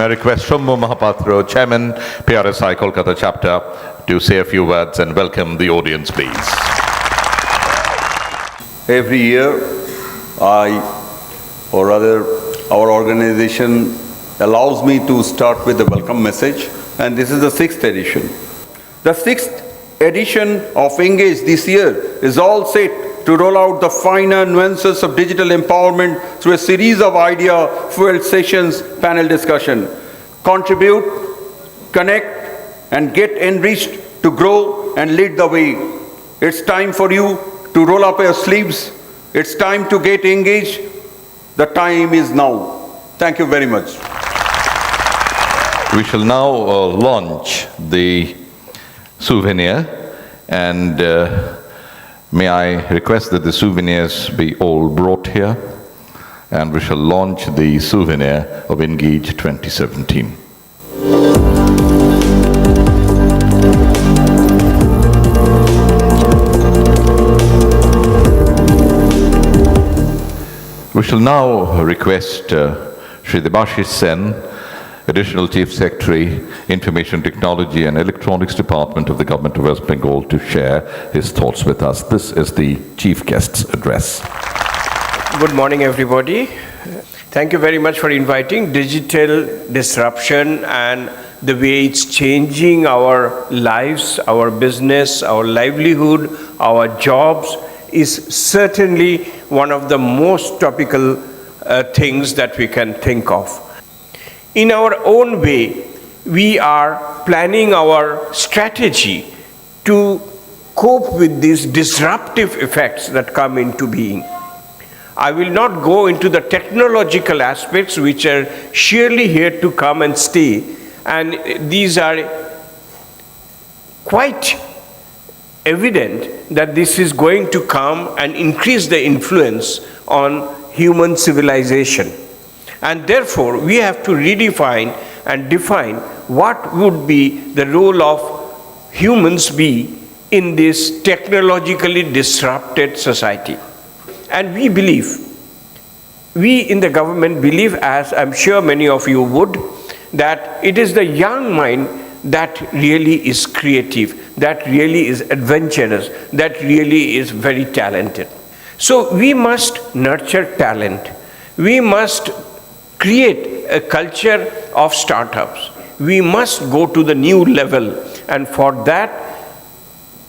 I request Shambhu Mahapatra, Chairman, PRSI Kolkata Chapter, to say a few words and welcome the audience, please. Every year, our organization allows me to start with a welcome message, and this is the 6th edition. The 6th edition of Engage this year is all set to roll out the finer nuances of digital empowerment through a series of idea-fueled sessions, panel discussion. Contribute, connect, and get enriched to grow and lead the way. It's time for you to roll up your sleeves. It's time to get engaged. The time is now. Thank you very much. We shall now launch the souvenir, and may I request that the souvenirs be all brought here, and we shall launch the souvenir of Engage 2017. We shall now request Shri Debashish Sen, Additional Chief Secretary, Information Technology and Electronics Department of the Government of West Bengal, to share his thoughts with us. This is the Chief Guest's address. Good morning, everybody. Thank you very much for inviting. Digital disruption and the way it's changing our lives, our business, our livelihood, our jobs is certainly one of the most topical things that we can think of. In our own way, we are planning our strategy to cope with these disruptive effects that come into being. I will not go into the technological aspects, which are surely here to come and stay, and these are quite evident that this is going to come and increase the influence on human civilization. And therefore, we have to redefine and define what would be the role of humans be in this technologically disrupted society. And we believe, we in the government believe, as I'm sure many of you would, that it is the young mind that really is creative, that really is adventurous, that really is very talented. So we must nurture talent. We must create a culture of startups. We must go to the new level, and for that,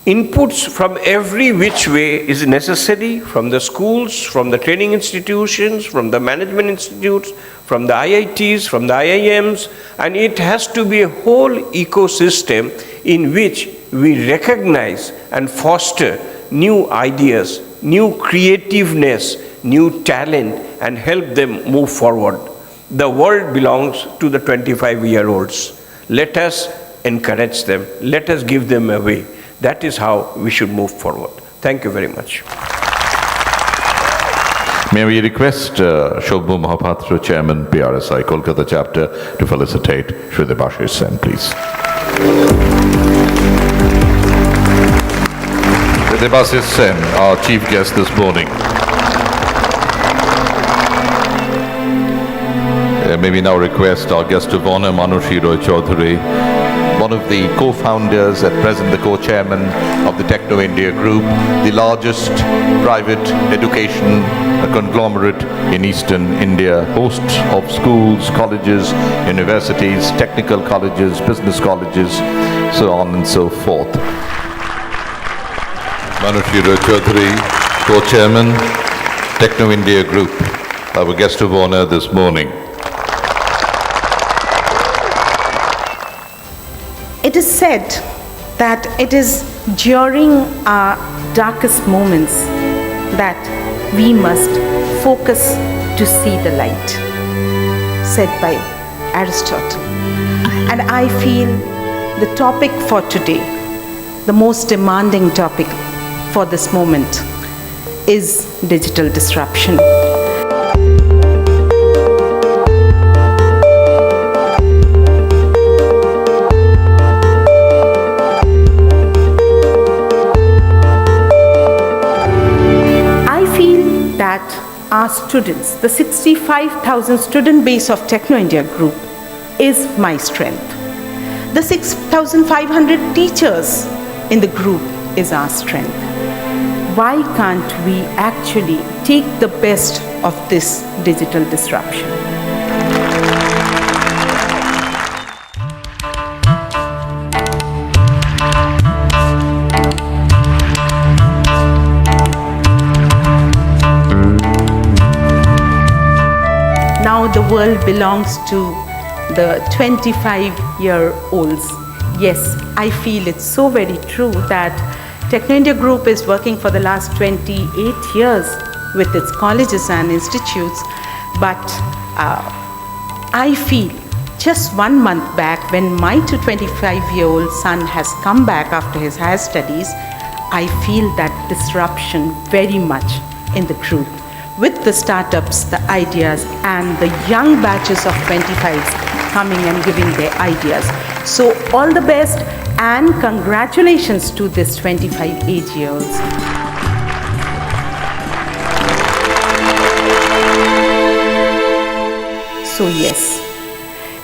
inputs from every which way is necessary, from the schools, from the training institutions, from the management institutes, from the IITs, from the IIMs, and it has to be a whole ecosystem in which we recognize and foster new ideas, new creativeness, new talent, and help them move forward. The world belongs to the 25-year-olds. Let us encourage them. Let us give them a way. That is how we should move forward. Thank you very much. May we request Shambhu Mahapatra, Chairman, PRSI Kolkata Chapter, to felicitate Shri Debashish Sen, please. Debashish Sen, our chief guest this morning. May we now request our guest of honor, Manushi Roy Chaudhary, one of the co-founders, at present the co-chairman of the Techno India Group, the largest private education conglomerate in Eastern India, hosts of schools, colleges, universities, technical colleges, business colleges, so on and so forth. Manushi Roy Chaudhary, co-chairman, Techno India Group, our guest of honor this morning. It is said that it is during our darkest moments that we must focus to see the light, said by Aristotle. And I feel the topic for today, the most demanding topic for this moment, is digital disruption. That our students, the 65,000 student base of Techno India Group, is my strength. The 6,500 teachers in the group is our strength. Why can't we actually take the best of this digital disruption? Now the world belongs to the 25-year-olds. Yes, I feel it's so very true that Techno India Group is working for the last 28 years with its colleges and institutes, but I feel just 1 month back when my 25-year-old son has come back after his higher studies, I feel that disruption very much in the group, with the startups, the ideas, and the young batches of 25s coming and giving their ideas. So all the best and congratulations to this 25 age-years. So yes,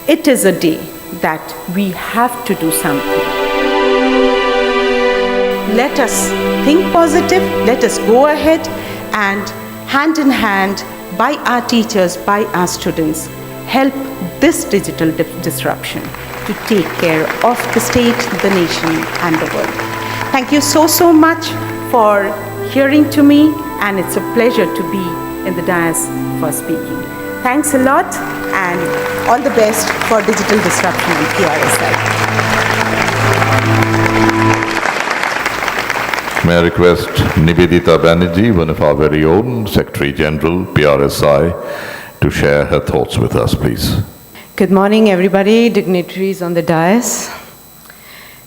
it is a day that we have to do something. Let us think positive, let us go ahead and hand in hand, by our teachers, by our students, help this digital disruption to take care of the state, the nation, and the world. Thank you so much for hearing to me, and it's a pleasure to be in the dais for speaking. Thanks a lot, and all the best for digital disruption in PRSI. May I request Nivedita Banerjee, one of our very own Secretary General, PRSI, to share her thoughts with us, please. Good morning, everybody, dignitaries on the dais.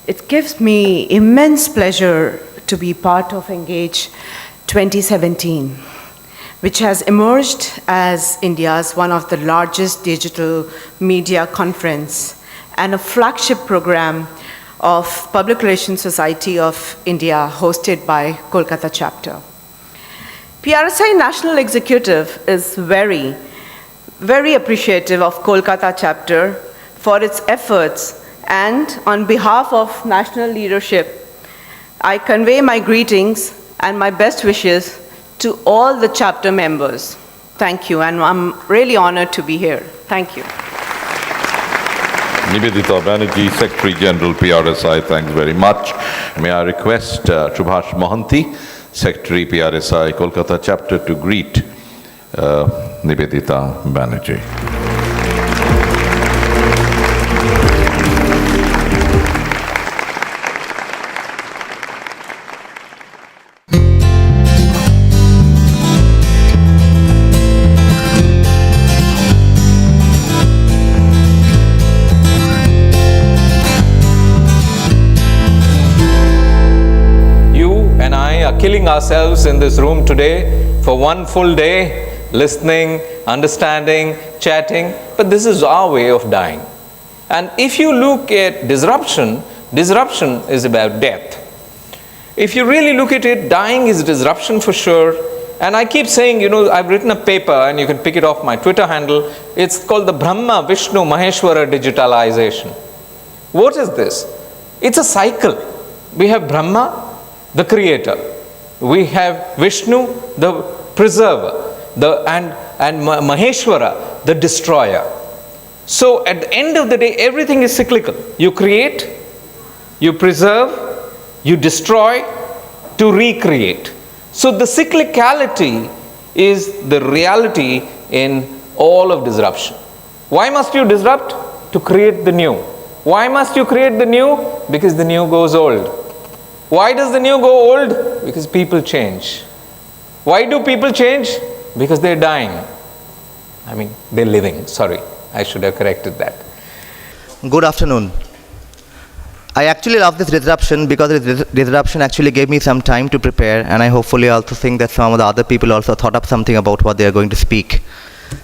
It gives me immense pleasure to be part of Engage 2017, which has emerged as India's one of the largest digital media conference and a flagship program of Public Relations Society of India, hosted by Kolkata chapter. PRSI National Executive is very appreciative of Kolkata chapter for its efforts, and on behalf of national leadership, I convey my greetings and my best wishes to all the chapter members. Thank you, and I'm really honored to be here. Thank you. Nivedita Banerjee, Secretary General, PRSI, thanks very much. May I request Subhash Mohanty, Secretary, PRSI, Kolkata chapter, to greet Nivedita Banerjee. Killing ourselves in this room today for one full day, listening, understanding, chatting, but this is our way of dying. And if you look at disruption, disruption is about death. If you really look at it, dying is disruption for sure. And I keep saying, I've written a paper, and you can pick it off my Twitter handle. It's called the Brahma, Vishnu, Maheshwara digitalization. What is this? It's a cycle. We have Brahma, the creator. We have Vishnu, the preserver, and Maheshwara, the destroyer. So at the end of the day, everything is cyclical. You create, you preserve, you destroy, to recreate. So the cyclicality is the reality in all of disruption. Why must you disrupt? To create the new. Why must you create the new? Because the new goes old. Why does the new go old? Because people change. Why do people change? Because they're dying. They're living. Sorry, I should have corrected that. Good afternoon. I actually love this disruption because this disruption actually gave me some time to prepare, and I hopefully also think that some of the other people also thought up something about what they are going to speak.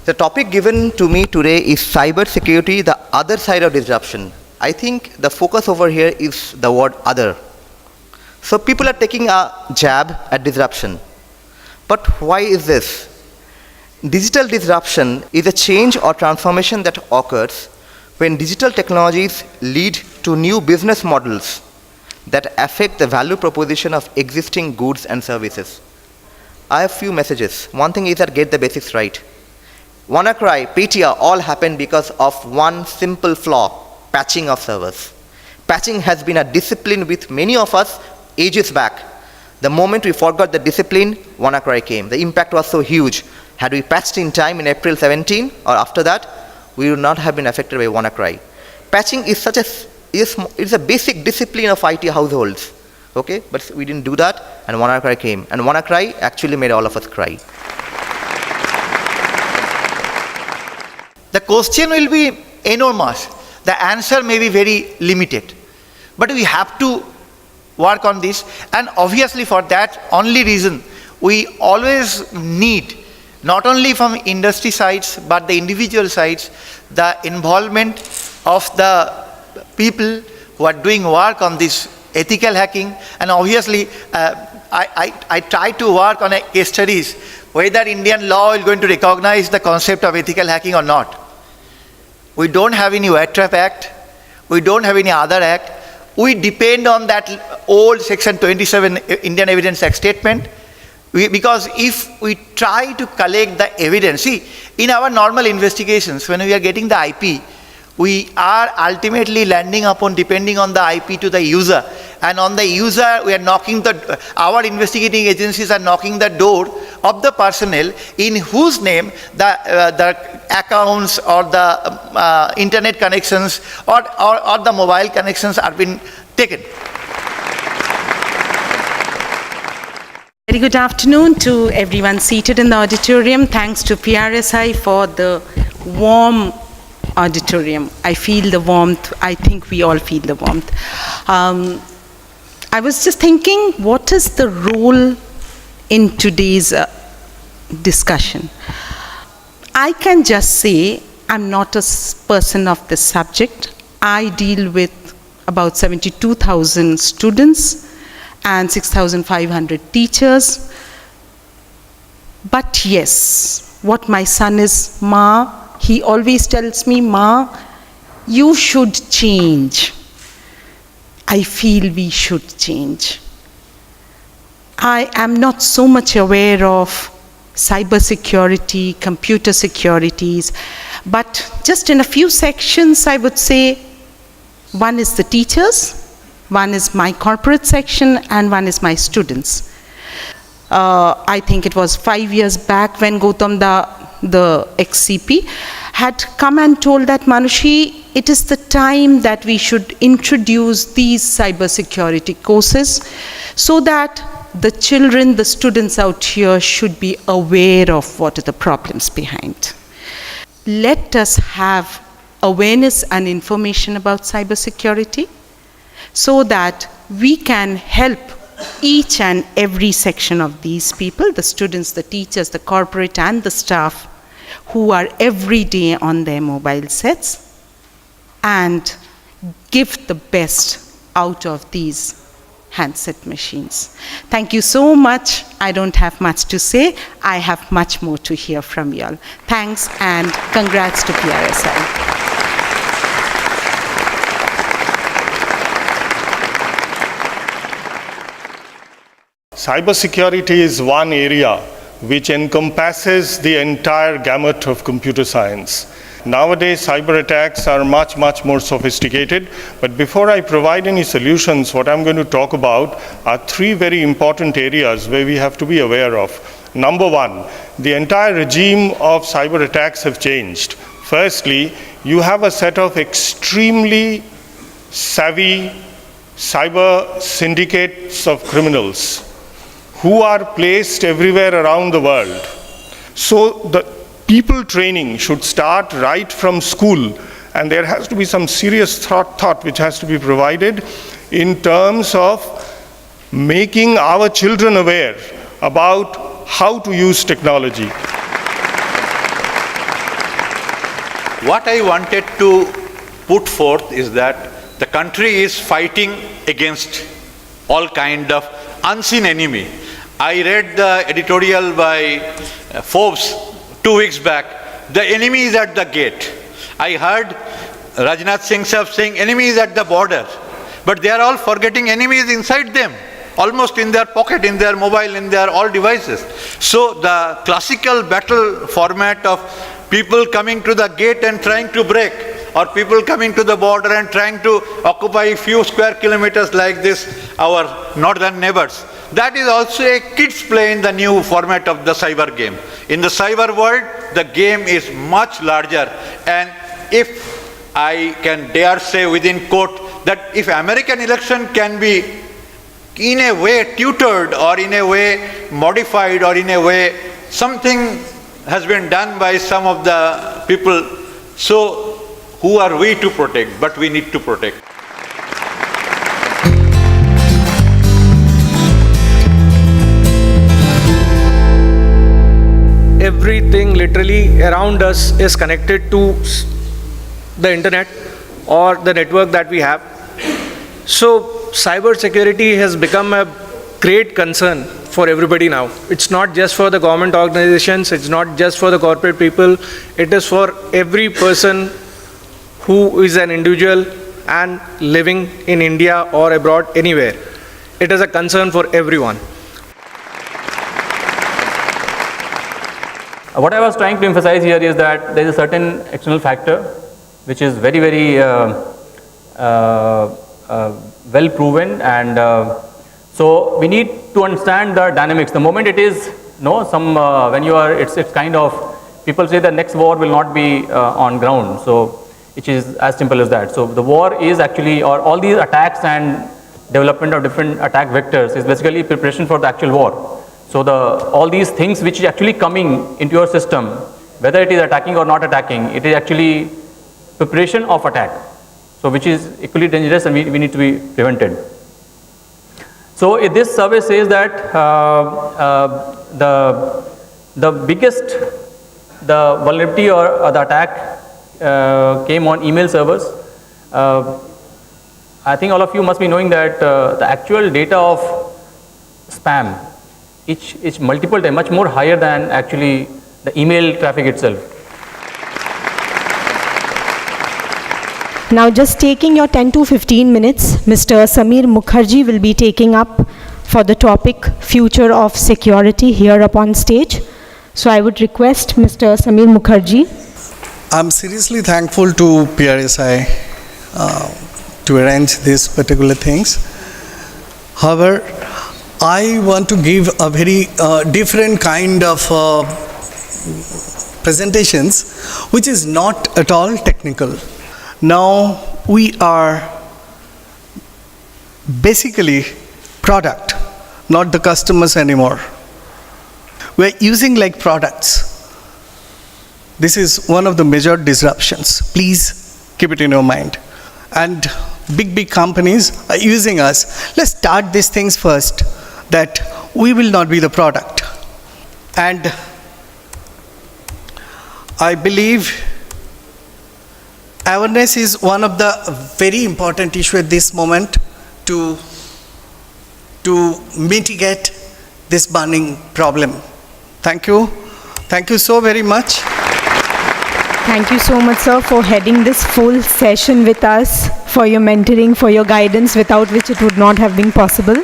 The topic given to me today is cyber security, the other side of disruption. I think the focus over here is the word other. So people are taking a jab at disruption. But why is this? Digital disruption is a change or transformation that occurs when digital technologies lead to new business models that affect the value proposition of existing goods and services. I have few messages. One thing is that get the basics right. WannaCry, Paytm all happened because of one simple flaw, patching of servers. Patching has been a discipline with many of us ages back. The moment we forgot the discipline, WannaCry came. The impact was so huge. Had we patched in time in April 17 or after that, we would not have been affected by WannaCry. Patching is it's a basic discipline of IT households. Okay, but we didn't do that, and WannaCry came. And WannaCry actually made all of us cry. The question will be enormous. The answer may be very limited. But we have to work on this, and obviously for that only reason, we always need, not only from industry sides, but the individual sides, the involvement of the people who are doing work on this ethical hacking. And obviously, I try to work on a case studies whether Indian law is going to recognize the concept of ethical hacking or not. We don't have any Wet Trap Act. We don't have any other act. We depend on that old Section 27 Indian Evidence Act statement. Because if we try to collect the evidence, see, in our normal investigations, when we are getting the IP, we are ultimately landing upon depending on the IP to the user. And on the user, we are knocking our investigating agencies are knocking the door of the personnel in whose name the accounts or the internet connections or the mobile connections are being taken. Very good afternoon to everyone seated in the auditorium. Thanks to PRSI for the warm auditorium. I feel the warmth. I think we all feel the warmth. I was just thinking, what is the role in today's discussion? I can just say I'm not a person of this subject. I deal with about 72,000 students and 6,500 teachers. But yes, what my son is, Ma, he always tells me, Ma, you should change. I feel we should change. I am not so much aware of cybersecurity, computer securities, but just in a few sections I would say, one is the teachers, one is my corporate section, and one is my students. I think it was 5 years back when Gautam, the ex-CP, had come and told that, Manushi, it is the time that we should introduce these cybersecurity courses so that the children, the students out here should be aware of what are the problems behind. Let us have awareness and information about cybersecurity so that we can help each and every section of these people, the students, the teachers, the corporate, and the staff who are every day on their mobile sets, and give the best out of these handset machines. Thank you so much. I don't have much to say. I have much more to hear from you all. Thanks, and congrats to PRSI. Cybersecurity is one area which encompasses the entire gamut of computer science. Nowadays, cyber attacks are much more sophisticated, but before I provide any solutions, what I'm going to talk about are three very important areas where we have to be aware of. Number one, the entire regime of cyber attacks have changed. Firstly, you have a set of extremely savvy cyber syndicates of criminals who are placed everywhere around the world. So the people training should start right from school, and there has to be some serious thought which has to be provided in terms of making our children aware about how to use technology. What I wanted to put forth is that the country is fighting against all kind of unseen enemy. I read the editorial by Forbes 2 weeks back. The enemy is at the gate. I heard Rajnath Singh Sahib saying enemies at the border, but they are all forgetting enemies inside them, almost in their pocket, in their mobile, in their all devices. So the classical battle format of people coming to the gate and trying to break, or people coming to the border and trying to occupy a few square kilometers like this, our northern neighbors, that is also a kids play in the new format of the cyber game. In the cyber world, the game is much larger, and if I can dare say within quote that if American election can be in a way tutored or in a way modified or in a way something has been done by some of the people, so who are we to protect? But we need to protect. Everything literally around us is connected to the internet or the network that we have. So cyber security has become a great concern for everybody now. It's not just for the government organizations, it's not just for the corporate people, it is for every person who is an individual and living in India or abroad, anywhere. It is a concern for everyone. What I was trying to emphasize here is that there is a certain external factor which is very, very well proven, and so we need to understand the dynamics. The moment it is, when you are, it's kind of, people say the next war will not be on ground, so it is as simple as that. So the war is actually, or all these attacks and development of different attack vectors is basically preparation for the actual war. So all these things which is actually coming into your system, whether it is attacking or not attacking, it is actually preparation of attack. So which is equally dangerous, and we need to be prevented. So this survey says that the biggest, the vulnerability or the attack came on email servers. I think all of you must be knowing that the actual data of spam, it's multiple times, much more higher than actually the email traffic itself. Now just taking your 10 to 15 minutes, Mr. Samir Mukherjee will be taking up for the topic Future of Security here upon stage. So I would request Mr. Samir Mukherjee. I'm seriously thankful to PRSI to arrange these particular things. However, I want to give a very different kind of presentations, which is not at all technical. Now we are basically product, not the customers anymore. We're using like products. This is one of the major disruptions. Please keep it in your mind. And big companies are using us. Let's start these things first, that we will not be the product. And I believe awareness is one of the very important issue at this moment to mitigate this burning problem. Thank you. Thank you so very much. Thank you so much, sir, for heading this full session with us, for your mentoring, for your guidance, without which it would not have been possible.